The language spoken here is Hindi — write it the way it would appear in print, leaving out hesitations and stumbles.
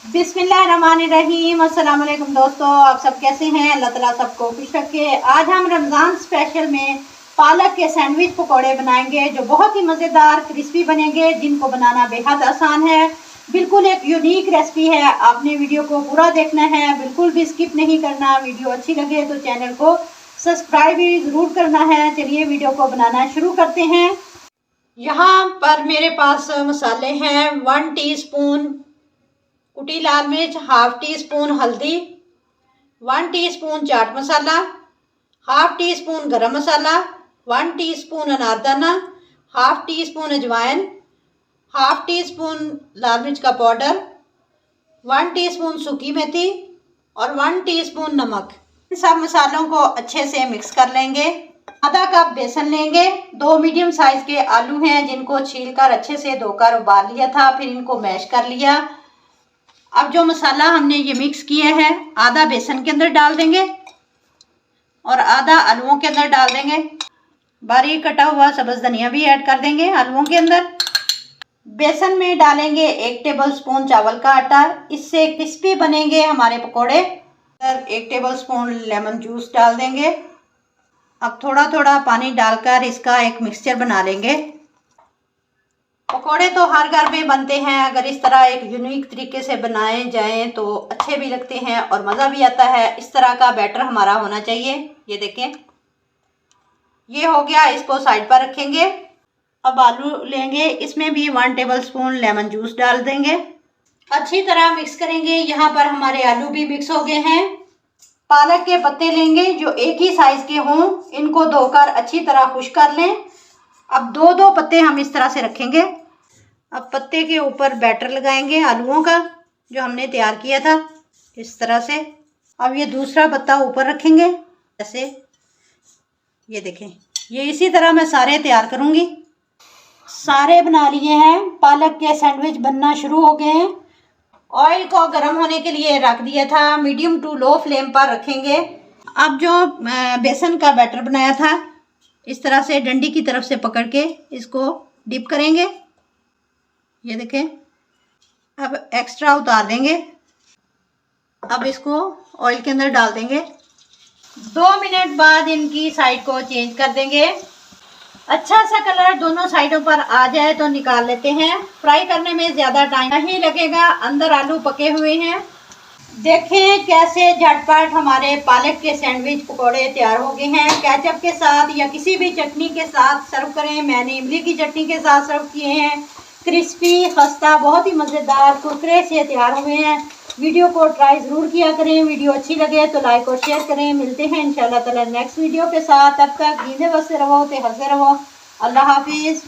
बिस्मिल्लाहिर्रहमानिर्रहीम। अस्सलाम वालेकुम दोस्तों, आप सब कैसे हैं? अल्लाह ताला सबको खुश रखे। आज हम रमज़ान स्पेशल में पालक के सैंडविच पकोड़े बनाएंगे जो बहुत ही मज़ेदार क्रिस्पी बनेंगे, जिनको बनाना बेहद आसान है। बिल्कुल एक यूनिक रेसिपी है। आपने वीडियो को पूरा देखना है, बिल्कुल भी स्किप नहीं करना। वीडियो अच्छी लगे तो चैनल को सब्सक्राइब भी ज़रूर करना है। चलिए वीडियो को बनाना शुरू करते हैं। यहाँ पर मेरे पास मसाले हैं। 1 टीस्पून कुटी लाल मिर्च, हाफ टी स्पून हल्दी, 1 teaspoon chaat masala, half tea spoon गरम मसाला, 1 टीस्पून अनारदाना, हाफ टी स्पून अजवाइन, हाफ टी स्पून लाल मिर्च का पाउडर, 1 टीस्पून सूखी मेथी और 1 टीस्पून नमक। इन सब मसालों को अच्छे से मिक्स कर लेंगे। आधा कप बेसन लेंगे। 2 मीडियम साइज के आलू हैं जिनको छीलकर अच्छे से धोकर उबाल लिया था, फिर इनको मैश कर लिया। अब जो मसाला हमने ये मिक्स किया है, आधा बेसन के अंदर डाल देंगे और आधा आलूओं के अंदर डाल देंगे। बारीक कटा हुआ सब्ज धनिया भी ऐड कर देंगे आलूओं के अंदर। बेसन में डालेंगे 1 टेबल स्पून चावल का आटा, इससे क्रिस्पी बनेंगे हमारे पकोड़े। 1 टेबल स्पून लेमन जूस डाल देंगे। अब थोड़ा थोड़ा पानी डालकर इसका एक मिक्सचर बना लेंगे। पकोड़े तो हर घर में बनते हैं, अगर इस तरह एक यूनिक तरीके से बनाए जाएं तो अच्छे भी लगते हैं और मज़ा भी आता है। इस तरह का बैटर हमारा होना चाहिए। ये देखें, ये हो गया। इसको साइड पर रखेंगे। अब आलू लेंगे, इसमें भी 1 टेबल स्पून लेमन जूस डाल देंगे। अच्छी तरह मिक्स करेंगे। यहाँ पर हमारे आलू भी मिक्स हो गए हैं। पालक के पत्ते लेंगे जो एक ही साइज़ के हों, इनको धोकर अच्छी तरह खुश कर लें। अब 2-2 पत्ते हम इस तरह से रखेंगे। अब पत्ते के ऊपर बैटर लगाएंगे आलूओं का जो हमने तैयार किया था, इस तरह से। अब ये दूसरा पत्ता ऊपर रखेंगे ऐसे। ये देखें, ये इसी तरह मैं सारे तैयार करूँगी। सारे बना लिए हैं। पालक के सैंडविच बनना शुरू हो गए हैं। ऑयल को गर्म होने के लिए रख दिया था, मीडियम टू लो फ्लेम पर रखेंगे। अब जो बेसन का बैटर बनाया था, इस तरह से डंडी की तरफ से पकड़ के इसको डिप करेंगे। ये देखें, अब एक्स्ट्रा उतार देंगे। अब इसको ऑयल के अंदर डाल देंगे। 2 मिनट बाद इनकी साइड को चेंज कर देंगे। अच्छा सा कलर दोनों साइडों पर आ जाए तो निकाल लेते हैं। फ्राई करने में ज़्यादा टाइम नहीं लगेगा। अंदर आलू पके हुए हैं। देखें कैसे झटपट हमारे पालक के सैंडविच पकोड़े तैयार हो गए हैं। केचप के साथ या किसी भी चटनी के साथ सर्व करें। मैंने इमली की चटनी के साथ सर्व किए हैं। क्रिस्पी, खस्ता, बहुत ही मज़ेदार कुरकुरे से तैयार हुए हैं। वीडियो को ट्राई ज़रूर किया करें। वीडियो अच्छी लगे तो लाइक और शेयर करें। मिलते हैं इंशाल्लाह ताला नेक्स्ट वीडियो के साथ। तब तक जींदे बसते रहो, ते हंसते रहो। अल्लाह हाफिज़।